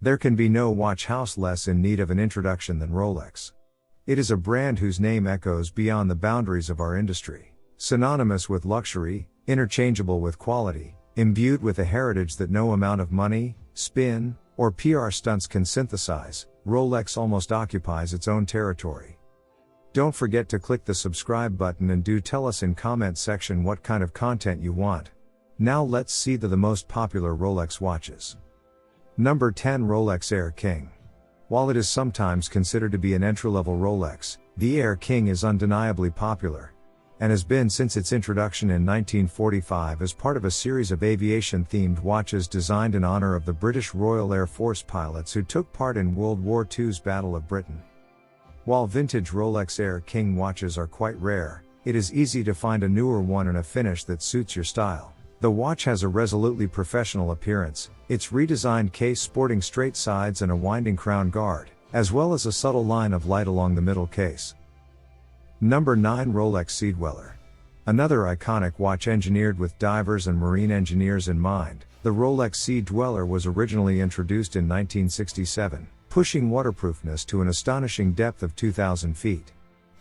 There can be no watch house less in need of an introduction than Rolex. It is a brand whose name echoes beyond the boundaries of our industry. Synonymous with luxury, interchangeable with quality, imbued with a heritage that no amount of money, spin, or PR stunts can synthesize, Rolex almost occupies its own territory. Don't forget to click the subscribe button and do tell us in comment section what kind of content you want. Now let's see the most popular Rolex watches. Number 10, Rolex Air King. While it is sometimes considered to be an entry-level Rolex, the Air King is undeniably popular, and has been since its introduction in 1945 as part of a series of aviation-themed watches designed in honor of the British Royal Air Force pilots who took part in World War II's Battle of Britain. While vintage Rolex Air King watches are quite rare, it is easy to find a newer one in a finish that suits your style. The watch has a resolutely professional appearance, its redesigned case sporting straight sides and a winding crown guard, as well as a subtle line of light along the middle case. Number 9, Rolex Sea Dweller. Another iconic watch engineered with divers and marine engineers in mind, the Rolex Sea Dweller was originally introduced in 1967, pushing waterproofness to an astonishing depth of 2,000 feet.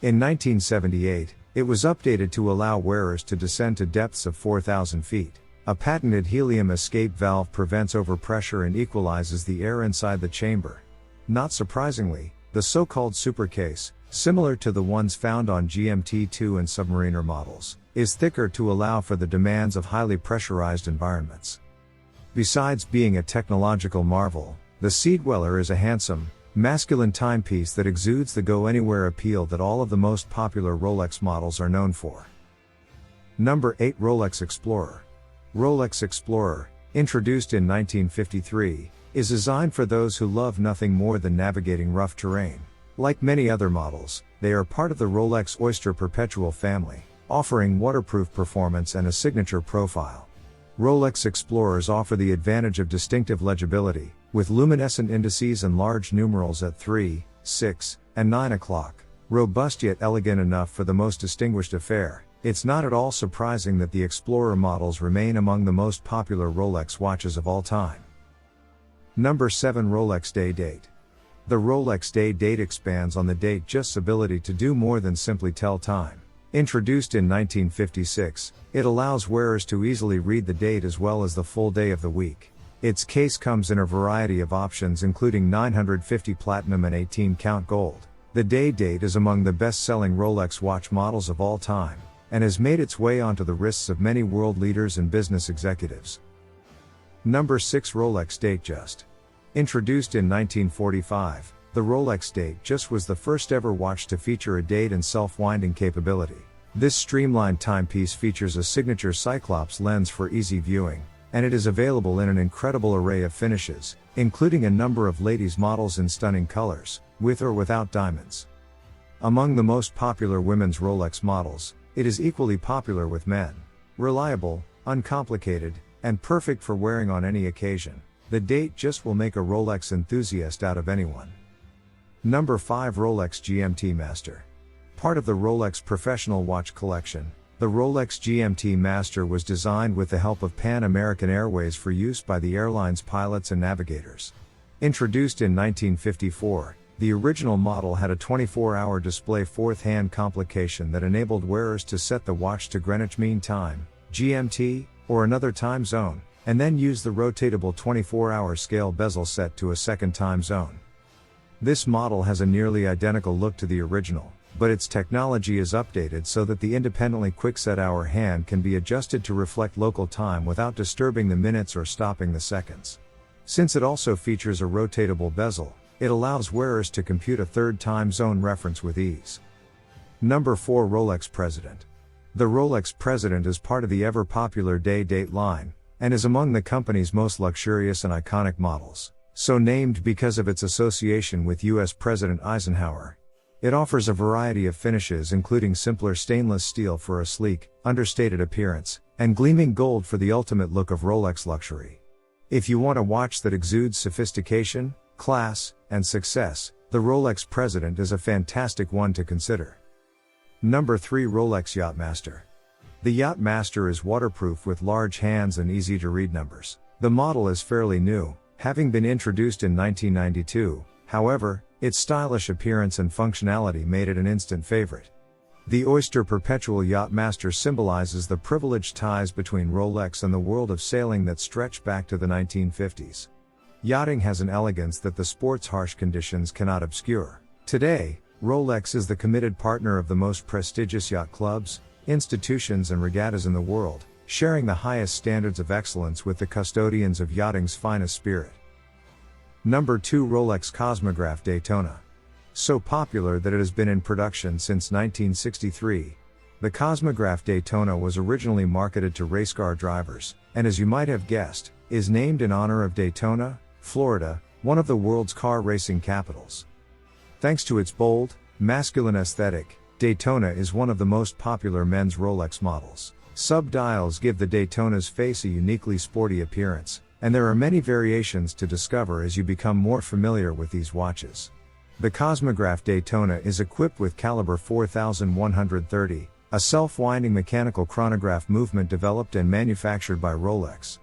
In 1978, it was updated to allow wearers to descend to depths of 4,000 feet. A patented helium escape valve prevents overpressure and equalizes the air inside the chamber. Not surprisingly, the so-called super case, similar to the ones found on GMT2 and Submariner models, is thicker to allow for the demands of highly pressurized environments. Besides being a technological marvel, the Sea Dweller is a handsome, masculine timepiece that exudes the go-anywhere appeal that all of the most popular Rolex models are known for. Number 8, Rolex Explorer. Rolex Explorer, introduced in 1953, is designed for those who love nothing more than navigating rough terrain. Like many other models, they are part of the Rolex Oyster Perpetual family, offering waterproof performance and a signature profile. Rolex Explorers offer the advantage of distinctive legibility, with luminescent indices and large numerals at 3, 6, and 9 o'clock. Robust yet elegant enough for the most distinguished affair, it's not at all surprising that the Explorer models remain among the most popular Rolex watches of all time. Number 7, Rolex Day Date. The Rolex Day Date expands on the Datejust's ability to do more than simply tell time. Introduced in 1956, it allows wearers to easily read the date as well as the full day of the week. Its case comes in a variety of options including 950 platinum and 18-karat gold. The Day Date is among the best-selling Rolex watch models of all time, and has made its way onto the wrists of many world leaders and business executives. Number 6, Rolex Datejust. Introduced in 1945, the Rolex Datejust was the first ever watch to feature a date and self-winding capability. This streamlined timepiece features a signature Cyclops lens for easy viewing, and it is available in an incredible array of finishes, including a number of ladies' models in stunning colors, with or without diamonds. Among the most popular women's Rolex models, it is equally popular with men. Reliable, uncomplicated, and perfect for wearing on any occasion, the Datejust will make a Rolex enthusiast out of anyone. Number 5, Rolex GMT Master. Part of the Rolex professional watch collection, the Rolex GMT Master was designed with the help of Pan American Airways for use by the airline's pilots and navigators. Introduced in 1954, the original model had a 24-hour display fourth-hand complication that enabled wearers to set the watch to Greenwich Mean Time, GMT, or another time zone, and then use the rotatable 24-hour scale bezel set to a second time zone. This model has a nearly identical look to the original, but its technology is updated so that the independently quickset hour hand can be adjusted to reflect local time without disturbing the minutes or stopping the seconds. Since it also features a rotatable bezel, it allows wearers to compute a third time zone reference with ease. Number 4, Rolex President. The Rolex President is part of the ever-popular Day Date line, and is among the company's most luxurious and iconic models, so named because of its association with U.S. President Eisenhower. It offers a variety of finishes including simpler stainless steel for a sleek, understated appearance, and gleaming gold for the ultimate look of Rolex luxury. If you want a watch that exudes sophistication, class, and success, the Rolex President is a fantastic one to consider. Number 3, Rolex Yacht-master. The Yacht-master is waterproof with large hands and easy to read numbers. The model is fairly new, Having been introduced in 1992, however, its stylish appearance and functionality made it an instant favorite. The Oyster Perpetual Yacht-master symbolizes the privileged ties between Rolex and the world of sailing that stretch back to the 1950s. Yachting has an elegance that the sport's harsh conditions cannot obscure. Today, Rolex is the committed partner of the most prestigious yacht clubs, institutions and regattas in the world, sharing the highest standards of excellence with the custodians of yachting's finest spirit. Number 2. Rolex Cosmograph Daytona. So popular that it has been in production since 1963, the Cosmograph Daytona was originally marketed to racecar drivers, and as you might have guessed, is named in honor of Daytona, Florida, one of the world's car racing capitals. Thanks to its bold, masculine aesthetic, Daytona is one of the most popular men's Rolex models. Sub-dials give the Daytona's face a uniquely sporty appearance, and there are many variations to discover as you become more familiar with these watches. The Cosmograph Daytona is equipped with caliber 4130, a self-winding mechanical chronograph movement developed and manufactured by Rolex.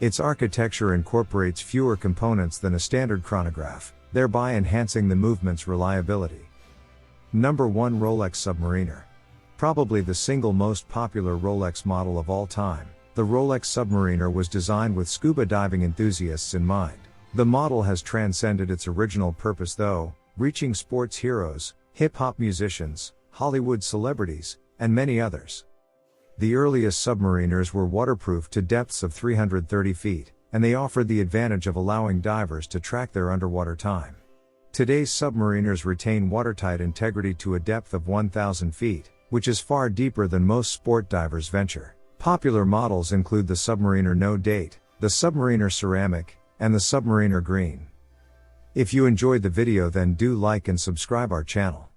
Its architecture incorporates fewer components than a standard chronograph, thereby enhancing the movement's reliability. Number 1. Rolex Submariner. Probably the single most popular Rolex model of all time, the Rolex Submariner was designed with scuba diving enthusiasts in mind. The model has transcended its original purpose though, reaching sports heroes, hip-hop musicians, Hollywood celebrities, and many others. The earliest submariners were waterproof to depths of 330 feet, and they offered the advantage of allowing divers to track their underwater time. Today's submariners retain watertight integrity to a depth of 1,000 feet, which is far deeper than most sport divers venture. Popular models include the Submariner No Date, the Submariner Ceramic, and the Submariner Green. If you enjoyed the video then do like and subscribe our channel.